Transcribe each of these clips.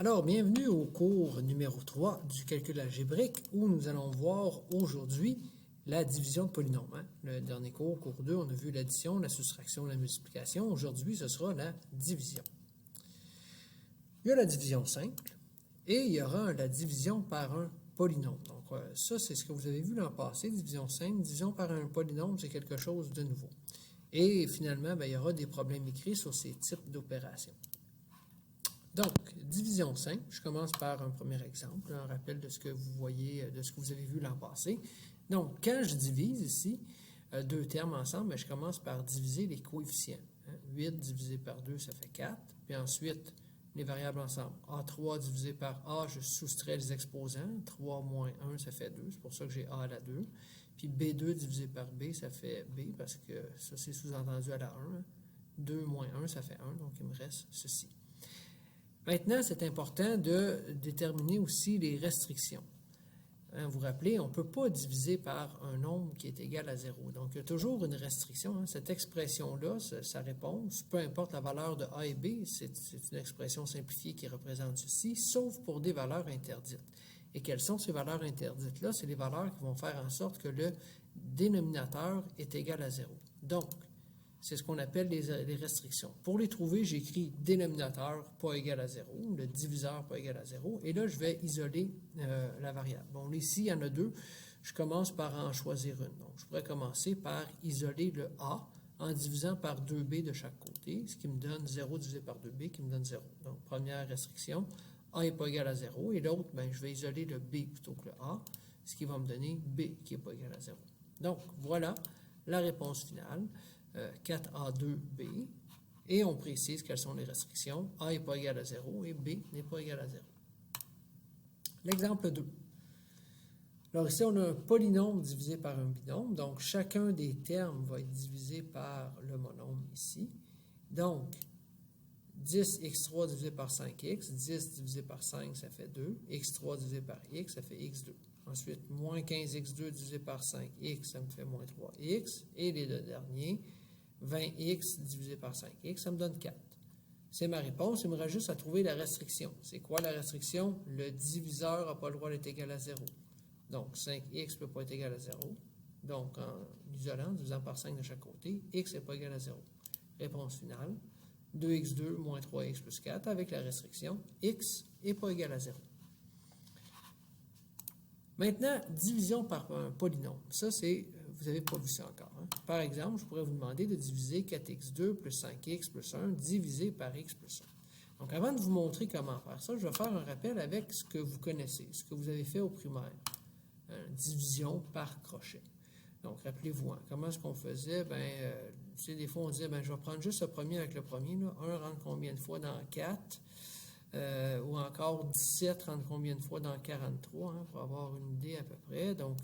Alors, bienvenue au cours numéro 3 du calcul algébrique où nous allons voir aujourd'hui la division de polynômes. Le dernier cours, cours 2, on a vu l'addition, la soustraction, la multiplication. Aujourd'hui, ce sera la division. Il y a la division simple et il y aura la division par un polynôme. Donc, ça, c'est ce que vous avez vu l'an passé, division simple. Division par un polynôme, c'est quelque chose de nouveau. Et finalement, il y aura des problèmes écrits sur ces types d'opérations. Donc, division simple, je commence par un premier exemple, un rappel de ce que vous voyez, de ce que vous avez vu l'an passé. Donc, quand je divise ici deux termes ensemble, je commence par diviser les coefficients. 8 divisé par 2, ça fait 4. Puis ensuite, les variables ensemble. A3 divisé par A, je soustrais les exposants. 3 moins 1, ça fait 2. C'est pour ça que j'ai A à la 2. Puis B2 divisé par B, ça fait B, parce que ça, c'est sous-entendu à la 1. 2 moins 1, ça fait 1. Donc, il me reste ceci. Maintenant, c'est important de déterminer aussi les restrictions. Vous vous rappelez, on ne peut pas diviser par un nombre qui est égal à 0. Donc, il y a toujours une restriction. Cette expression-là, sa réponse, peu importe la valeur de A et B, c'est une expression simplifiée qui représente ceci, sauf pour des valeurs interdites. Et quelles sont ces valeurs interdites-là? C'est les valeurs qui vont faire en sorte que le dénominateur est égal à 0. Donc, c'est ce qu'on appelle les restrictions. Pour les trouver, j'écris dénominateur pas égal à 0, le diviseur pas égal à 0, et là, je vais isoler la variable. Bon, ici, il y en a deux. Je commence par en choisir une. Donc, je pourrais commencer par isoler le A en divisant par 2B de chaque côté, ce qui me donne 0 divisé par 2B, qui me donne 0. Donc, première restriction, A n'est pas égal à 0, et l'autre, je vais isoler le B plutôt que le A, ce qui va me donner B qui n'est pas égal à 0. Donc, voilà la réponse finale. 4A2B, et on précise quelles sont les restrictions. A n'est pas égal à 0 et B n'est pas égal à 0. L'exemple 2. Alors ici, on a un polynôme divisé par un binôme, donc chacun des termes va être divisé par le monôme ici. Donc, 10x3 divisé par 5x, 10 divisé par 5, ça fait 2, x3 divisé par x, ça fait x2. Ensuite, moins 15x2 divisé par 5x, ça me fait moins 3x, et les deux derniers, 20x divisé par 5x, ça me donne 4. C'est ma réponse. Il me reste juste à trouver la restriction. C'est quoi la restriction? Le diviseur n'a pas le droit d'être égal à 0. Donc, 5x ne peut pas être égal à 0. Donc, en isolant, divisant par 5 de chaque côté, x n'est pas égal à 0. Réponse finale, 2x2 moins 3x plus 4 avec la restriction, x n'est pas égal à 0. Maintenant, division par un polynôme. Ça, c'est, vous n'avez pas vu ça encore. Par exemple, je pourrais vous demander de diviser 4x2 plus 5x plus 1 divisé par x plus 1. Donc, avant de vous montrer comment faire ça, je vais faire un rappel avec ce que vous connaissez, ce que vous avez fait au primaire. Division par crochet. Donc, rappelez-vous, comment est-ce qu'on faisait? Des fois, on disait, je vais prendre juste le premier avec le premier. 1 rentre combien de fois dans 4? Ou encore 17 rentre combien de fois dans 43, pour avoir une idée à peu près. Donc,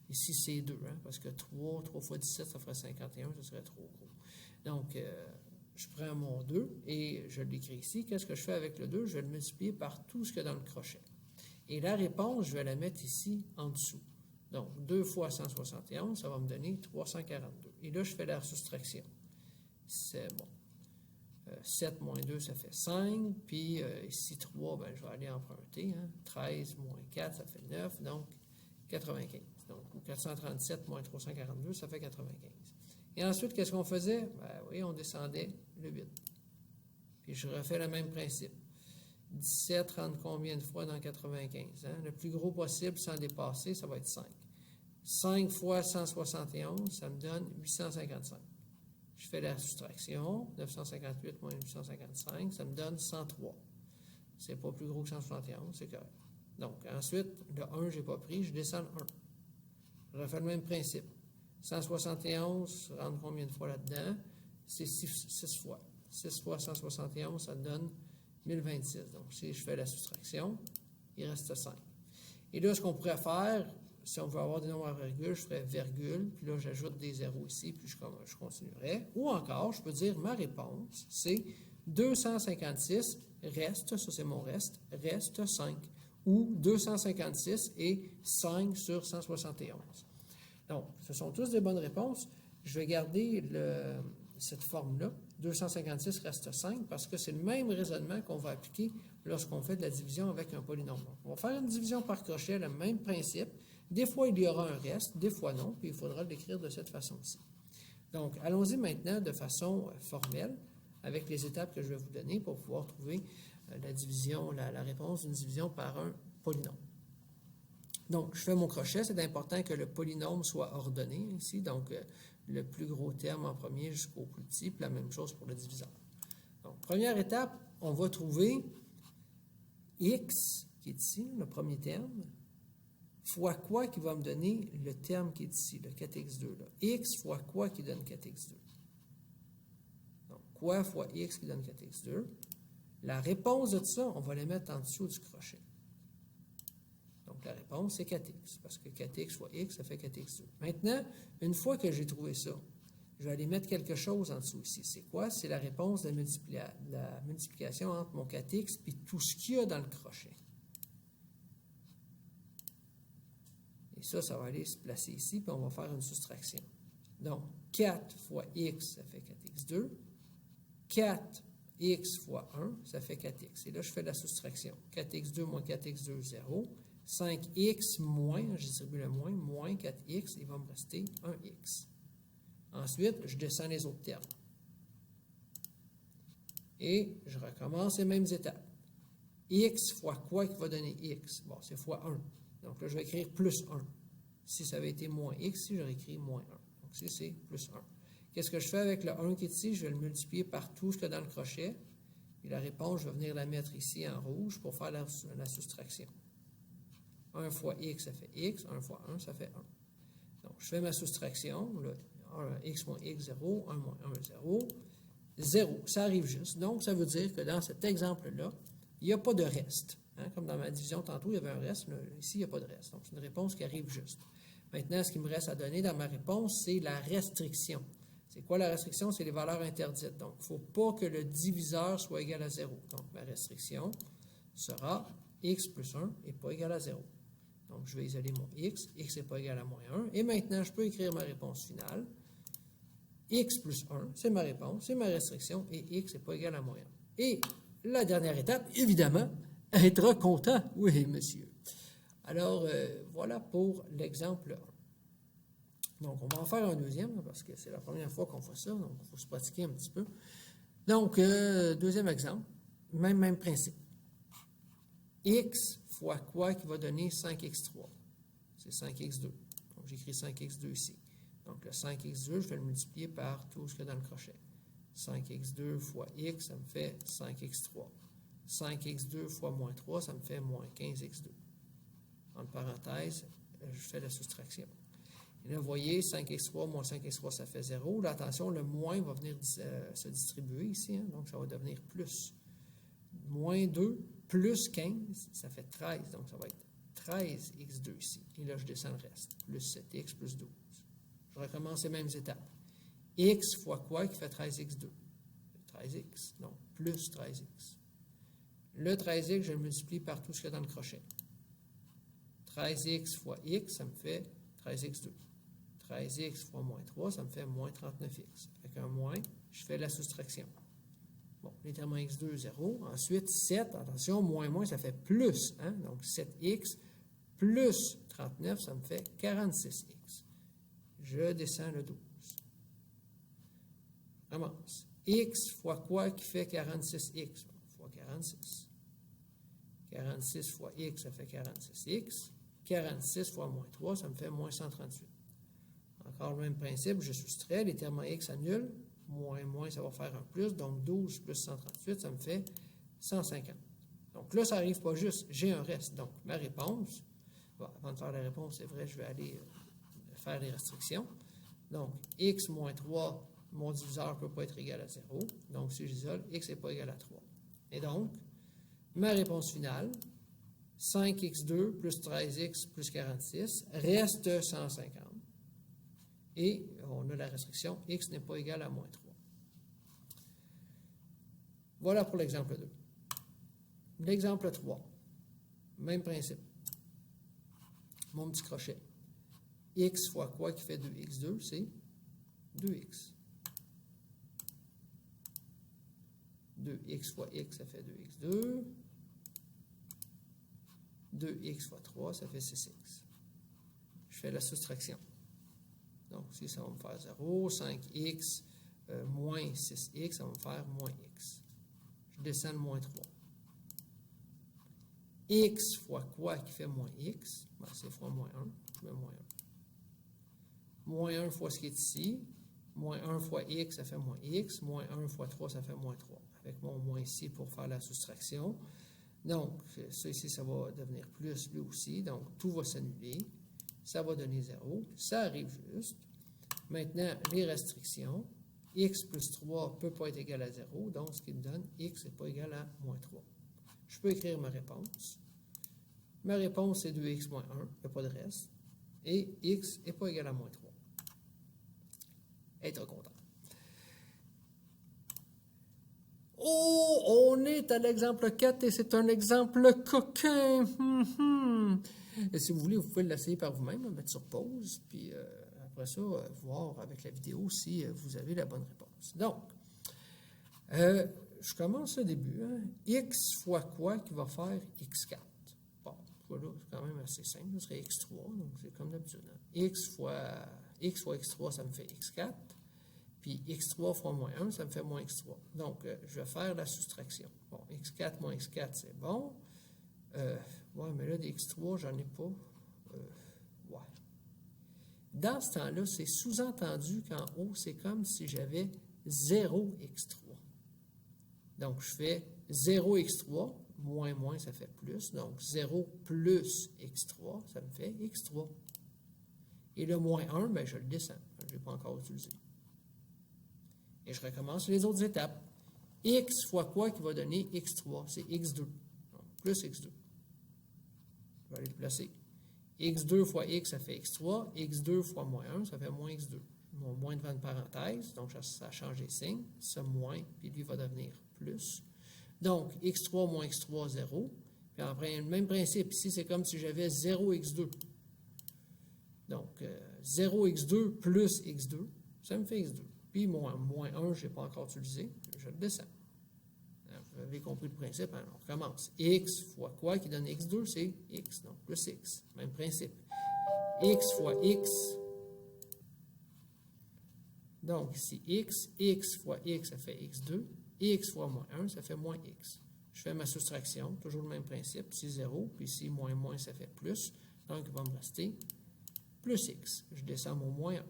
ici, c'est 2, parce que 3 fois 17, ça ferait 51, ce serait trop gros. Donc, je prends mon 2 et je l'écris ici. Qu'est-ce que je fais avec le 2? Je vais le multiplier par tout ce qu'il y a dans le crochet. Et la réponse, je vais la mettre ici en dessous. Donc, 2 fois 171, ça va me donner 342. Et là, je fais la soustraction. C'est bon. 7 moins 2, ça fait 5. Puis ici, 3, je vais aller emprunter. 13 moins 4, ça fait 9. Donc, 95. Donc, 437 moins 342, ça fait 95. Et ensuite, qu'est-ce qu'on faisait? Oui, on descendait le 8. Puis je refais le même principe. 17 rentre combien de fois dans 95? Le plus gros possible sans dépasser, ça va être 5. 5 fois 171, ça me donne 855. Je fais la soustraction, 958 moins 855, ça me donne 103. C'est pas plus gros que 171, c'est correct. Donc, ensuite, le 1, je n'ai pas pris, je descends le 1. Je refais le même principe. 171 rentre combien de fois là-dedans? C'est 6 fois. 6 fois 171, ça donne 1026. Donc, si je fais la soustraction, il reste 5. Et là, ce qu'on pourrait faire, si on veut avoir des nombres à virgule, je ferais virgule, puis là, j'ajoute des zéros ici, puis je continuerai. Ou encore, je peux dire ma réponse, c'est 256 reste, ça c'est mon reste 5. Ou 256 et 5 sur 171. Donc, ce sont tous des bonnes réponses. Je vais garder cette forme-là, 256 reste 5 parce que c'est le même raisonnement qu'on va appliquer lorsqu'on fait de la division avec un polynôme. Donc, on va faire une division par crochet, le même principe. Des fois, il y aura un reste, des fois non, puis il faudra l'écrire de cette façon-ci. Donc, allons-y maintenant de façon formelle avec les étapes que je vais vous donner pour pouvoir trouver la division, la réponse d'une division par un polynôme. Donc, je fais mon crochet. C'est important que le polynôme soit ordonné ici. Donc, le plus gros terme en premier jusqu'au plus petit, puis la même chose pour le diviseur. Donc, première étape, on va trouver x, qui est ici, le premier terme, fois quoi qui va me donner le terme qui est ici, le 4x2. Là. X fois quoi qui donne 4x2. Donc, quoi fois x qui donne 4x2. La réponse de tout ça, on va la mettre en dessous du crochet. Donc, la réponse, c'est 4x, parce que 4x fois x, ça fait 4x2. Maintenant, une fois que j'ai trouvé ça, je vais aller mettre quelque chose en dessous ici. C'est quoi? C'est la réponse de la multiplication entre mon 4x et tout ce qu'il y a dans le crochet. Et ça va aller se placer ici, puis on va faire une soustraction. Donc, 4 fois x, ça fait 4x2. 4x fois 1, ça fait 4x. Et là, je fais la soustraction. 4x2 moins 4x2, 0. 5x moins, je distribue le moins 4x, il va me rester 1x. Ensuite, je descends les autres termes. Et je recommence les mêmes étapes. X fois quoi qui va donner x? Bon, c'est fois 1. Donc là, je vais écrire plus 1. Si ça avait été moins x, ici, j'aurais écrit moins 1. Donc ici, c'est plus 1. Qu'est-ce que je fais avec le 1 qui est ici? Je vais le multiplier par tout ce qu'il y a dans le crochet. Et la réponse, je vais venir la mettre ici en rouge pour faire la soustraction. 1 fois x, ça fait x. 1 fois 1, ça fait 1. Donc, je fais ma soustraction. Là, x moins x, 0. 1 moins 1, 0. 0, ça arrive juste. Donc, ça veut dire que dans cet exemple-là, il n'y a pas de reste. Hein? Comme dans ma division tantôt, il y avait un reste. Là, ici, il n'y a pas de reste. Donc, c'est une réponse qui arrive juste. Maintenant, ce qui me reste à donner dans ma réponse, c'est la restriction. C'est quoi la restriction? C'est les valeurs interdites. Donc, il ne faut pas que le diviseur soit égal à 0. Donc, ma restriction sera x plus 1 n'est pas égal à 0. Donc, je vais isoler mon x. X n'est pas égal à moins 1. Et maintenant, je peux écrire ma réponse finale. X plus 1, c'est ma réponse, c'est ma restriction, et x n'est pas égal à moins 1. Et la dernière étape, évidemment, être content. Oui, monsieur. Alors, voilà pour l'exemple 1. Donc, on va en faire un deuxième, parce que c'est la première fois qu'on fait ça, donc il faut se pratiquer un petit peu. Donc, deuxième exemple, même principe. X fois quoi qui va donner 5x3? C'est 5x2. Donc, j'écris 5x2 ici. Donc, le 5x2, je vais le multiplier par tout ce qu'il y a dans le crochet. 5x2 fois x, ça me fait 5x3. 5x2 fois moins 3, ça me fait moins 15x2. Entre parenthèses, je fais la soustraction. Et là, vous voyez, 5x3 moins 5x3, ça fait 0. Là, attention, le moins va venir se distribuer ici, hein, donc ça va devenir plus. Moins 2 plus 15, ça fait 13. Donc, ça va être 13x2 ici. Et là, je descends le reste. Plus 7x plus 12. Je recommence les mêmes étapes. X fois quoi qui fait 13x2? 13x, donc plus 13x. Le 13x, je le multiplie par tout ce qu'il y a dans le crochet. 13x fois x, ça me fait 13x2. 13x fois moins 3, ça me fait moins 39x. Avec un moins, je fais la soustraction. Bon, les termes x2, 0. Ensuite, 7, attention, moins, ça fait plus. Hein? Donc, 7x plus 39, ça me fait 46x. Je descends le 12. Je commence. X fois quoi qui fait 46x? Fois 46. 46 fois x, ça fait 46x. 46 fois moins 3, ça me fait moins 138. Encore le même principe, je soustrais. Les termes x annulent. Moins, ça va faire un plus. Donc, 12 plus 138, ça me fait 150. Donc là, ça n'arrive pas juste. J'ai un reste. Donc, ma réponse, bon, avant de faire la réponse, c'est vrai, je vais aller faire les restrictions. Donc, x moins 3, mon diviseur ne peut pas être égal à 0. Donc, si j'isole, x n'est pas égal à 3. Et donc, ma réponse finale, 5x2 plus 13x plus 46 reste 150. Et on a la restriction, x n'est pas égal à moins 3. Voilà pour l'exemple 2. L'exemple 3, même principe. Mon petit crochet. X fois quoi qui fait 2x2, c'est 2x. 2x fois x, ça fait 2x2. 2x fois 3, ça fait 6x. Je fais la soustraction. Donc, ici, ça va me faire 0. 5x moins 6x, ça va me faire moins x. Je descends le moins 3. X fois quoi qui fait moins x? Ben, c'est fois moins 1. Je mets moins 1. Moins 1 fois ce qui est ici. Moins 1 fois x, ça fait moins x. Moins 1 fois 3, ça fait moins 3. Avec mon moins ici pour faire la soustraction. Donc, ça ici, ça va devenir plus lui aussi. Donc, tout va s'annuler. Ça va donner 0. Ça arrive juste. Maintenant, les restrictions. X plus 3 ne peut pas être égal à 0. Donc, ce qui me donne x n'est pas égal à moins 3. Je peux écrire ma réponse. Ma réponse est 2x moins 1. Il n'y a pas de reste. Et x n'est pas égal à moins 3. Être content. Oh, on est à l'exemple 4 et c'est un exemple coquin. Et si vous voulez, vous pouvez l'essayer par vous-même, mettre sur pause, puis après ça, voir avec la vidéo si vous avez la bonne réponse. Donc, je commence au début. Hein. X fois quoi qui va faire x4? Bon, voilà, c'est quand même assez simple. Ce serait x3, donc c'est comme d'habitude. Hein. X fois x3, ça me fait x4. Puis x3 fois moins 1, ça me fait moins x3. Donc, je vais faire la soustraction. Bon, x4 moins x4, c'est bon. Ouais, mais là, des x3, j'en ai pas. Ouais. Dans ce temps-là, c'est sous-entendu qu'en haut, c'est comme si j'avais 0x3. Donc, je fais 0x3, moins, ça fait plus. Donc, 0 plus x3, ça me fait x3. Et le moins 1, bien, je le descends. Je ne l'ai pas encore utilisé. Et je recommence les autres étapes. X fois quoi qui va donner x3? C'est x2. Donc, plus x2. Je vais aller le placer. x2 fois x, ça fait x3. x2 fois moins 1, ça fait moins x2. Mon moins devant une parenthèse, donc ça a changé de signe. Ce moins, puis lui va devenir plus. Donc, x3 moins x3, 0. Puis après, le même principe. Ici, c'est comme si j'avais 0x2. Donc, 0x2 plus x2, ça me fait x2. Puis, moins 1, je n'ai pas encore utilisé. Je le descends. Vous avez compris le principe. Hein? On recommence. X fois quoi qui donne x2, c'est x. Donc, plus x. Même principe. X fois x. Donc, ici, x fois x, ça fait x2. X fois moins 1, ça fait moins x. Je fais ma soustraction. Toujours le même principe. Ici, 0. Puis ici, moins, ça fait plus. Donc, il va me rester plus x. Je descends mon moins 1.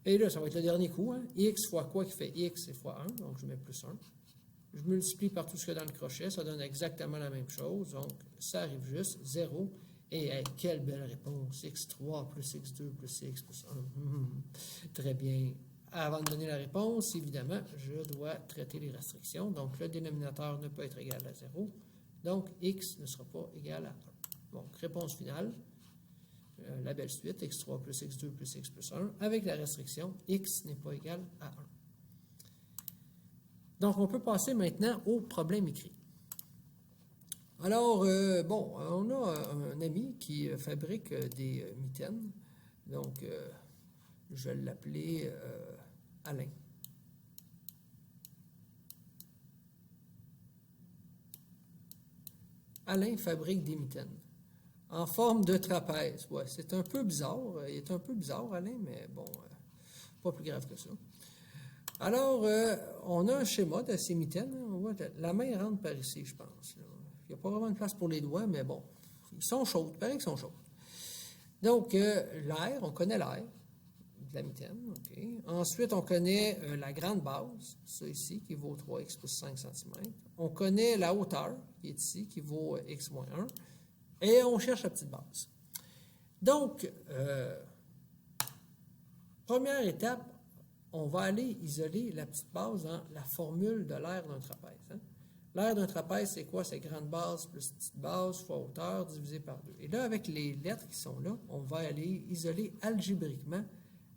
Et là, ça va être le dernier coup. Hein? X fois quoi qui fait x, c'est fois 1. Donc, je mets plus 1. Je multiplie par tout ce qu'il y a dans le crochet. Ça donne exactement la même chose. Donc, ça arrive juste 0. Et hey, quelle belle réponse. x3 plus x2 plus x plus 1. Très bien. Avant de donner la réponse, évidemment, je dois traiter les restrictions. Donc, le dénominateur ne peut être égal à 0. Donc, x ne sera pas égal à 1. Donc, réponse finale. La belle suite, x3 plus x2 plus x plus 1, avec la restriction, x n'est pas égal à 1. Donc, on peut passer maintenant au problème écrit. Alors, bon, on a un ami qui fabrique des mitaines. Donc, je vais l'appeler Alain. Alain fabrique des mitaines. En forme de trapèze. Ouais, c'est un peu bizarre. Il est un peu bizarre, Alain, mais bon, pas plus grave que ça. Alors, on a un schéma de ces mitaines. On voit la main rentre par ici, je pense. Là. Il n'y a pas vraiment de place pour les doigts, mais bon, ils sont chauds. Il paraît qu'ils sont chauds. Donc, l'air, on connaît l'air de la mitaine. Okay. Ensuite, on connaît la grande base, ça ici, qui vaut 3x plus 5 cm. On connaît la hauteur, qui est ici, qui vaut x moins 1. Et on cherche la petite base. Donc, première étape, on va aller isoler la petite base dans la formule de l'aire d'un trapèze. Hein? L'aire d'un trapèze, c'est quoi? C'est grande base plus petite base fois hauteur divisé par 2. Et là, avec les lettres qui sont là, on va aller isoler algébriquement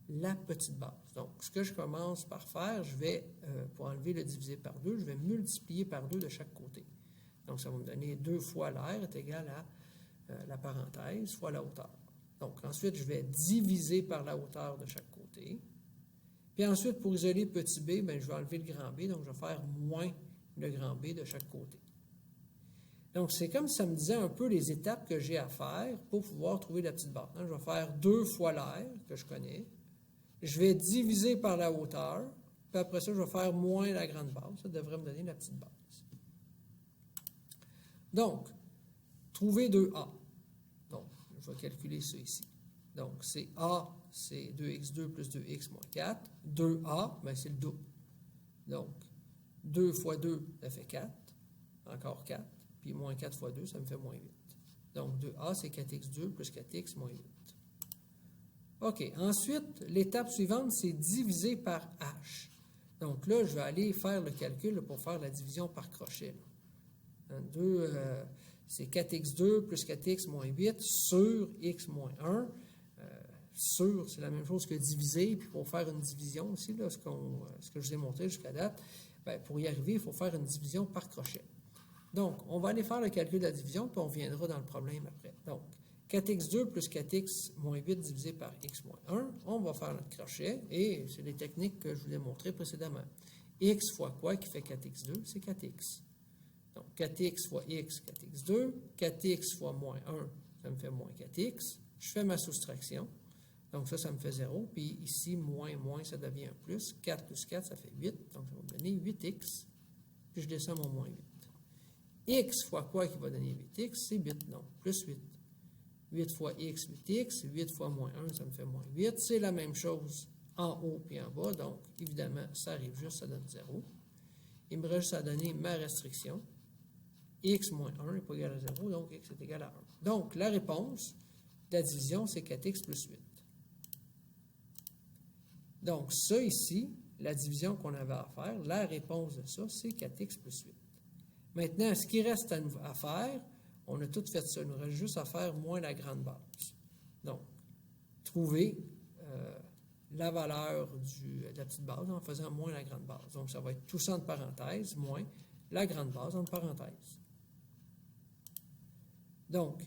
la petite base. Donc, ce que je commence par faire, je vais, pour enlever le divisé par 2, je vais multiplier par 2 de chaque côté. Donc, ça va me donner 2 fois l'aire est égal à la parenthèse fois la hauteur. Donc, ensuite, je vais diviser par la hauteur de chaque côté. Puis ensuite, pour isoler petit b, bien, je vais enlever le grand B, donc je vais faire moins le grand B de chaque côté. Donc, c'est comme ça me disait un peu les étapes que j'ai à faire pour pouvoir trouver la petite base. Je vais faire 2 fois l'air que je connais. Je vais diviser par la hauteur. Puis après ça, je vais faire moins la grande base. Ça devrait me donner la petite base. Donc, trouver 2A. Donc, je vais calculer ça ici. Donc, c'est A, c'est 2x2 plus 2x moins 4. 2A, bien, c'est le double. Donc, 2 fois 2, ça fait 4. Encore 4. Puis moins 4 fois 2, ça me fait moins 8. Donc, 2A, c'est 4x2 plus 4x moins 8. OK. Ensuite, l'étape suivante, c'est diviser par H. Donc là, je vais aller faire le calcul pour faire la division par crochet. 2, c'est 4x2 plus 4x moins 8 sur x moins 1. Sur, c'est la même chose que diviser. Puis pour faire une division aussi, là, ce que je vous ai montré jusqu'à date, bien, pour y arriver, il faut faire une division par crochet. Donc, on va aller faire le calcul de la division, puis on reviendra dans le problème après. Donc, 4x2 plus 4x moins 8 divisé par x moins 1, on va faire notre crochet, et c'est les techniques que je vous ai montrées précédemment. X fois quoi qui fait 4x2? C'est 4x. Donc, 4x fois x, 4x2. 4x fois moins 1, ça me fait moins 4x. Je fais ma soustraction. Donc, ça me fait 0. Puis ici, moins, ça devient un plus. 4 plus 4, ça fait 8. Donc, ça va me donner 8x. Puis je descends mon moins 8. X fois quoi qui va donner 8x? C'est 8, donc plus 8. 8 fois x, 8x. 8 fois moins 1, ça me fait moins 8. C'est la même chose en haut puis en bas. Donc, évidemment, ça arrive juste, ça donne 0. Il me reste juste à donner ma restriction. X moins 1 n'est pas égal à 0, donc x est égal à 1. Donc, la réponse de la division, c'est 4x plus 8. Donc, ça ici, la division qu'on avait à faire, la réponse de ça, c'est 4x plus 8. Maintenant, ce qui reste à faire, on a tout fait ça. Il nous reste juste à faire moins la grande base. Donc, trouver la valeur de la petite base en faisant moins la grande base. Donc, ça va être tout ça entre parenthèses, moins la grande base entre parenthèses. Donc,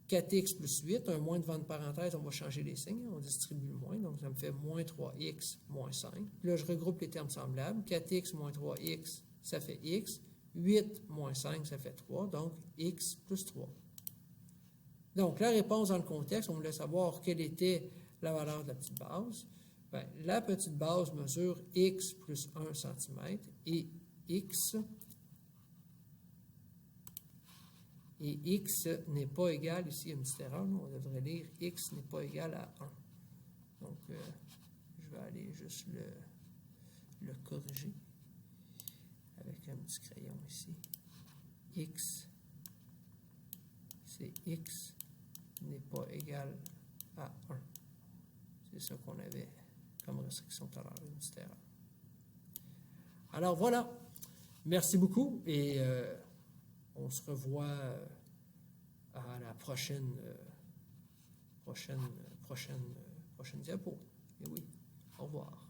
4x plus 8, un moins devant une parenthèse, on va changer les signes, on distribue le moins, donc ça me fait moins 3x moins 5. Puis là, je regroupe les termes semblables. 4x moins 3x, ça fait x. 8 moins 5, ça fait 3, donc x plus 3. Donc, la réponse dans le contexte, on voulait savoir quelle était la valeur de la petite base. Bien, la petite base mesure x plus 1 cm et x n'est pas égal, ici il y a une petite erreur, on devrait lire x n'est pas égal à 1. Donc, je vais aller juste le corriger avec un petit crayon ici. X, c'est x n'est pas égal à 1. C'est ça qu'on avait comme restriction tout à l'heure, une petite erreur. Alors voilà, merci beaucoup et on se revoit à la prochaine diapo. Et oui, au revoir.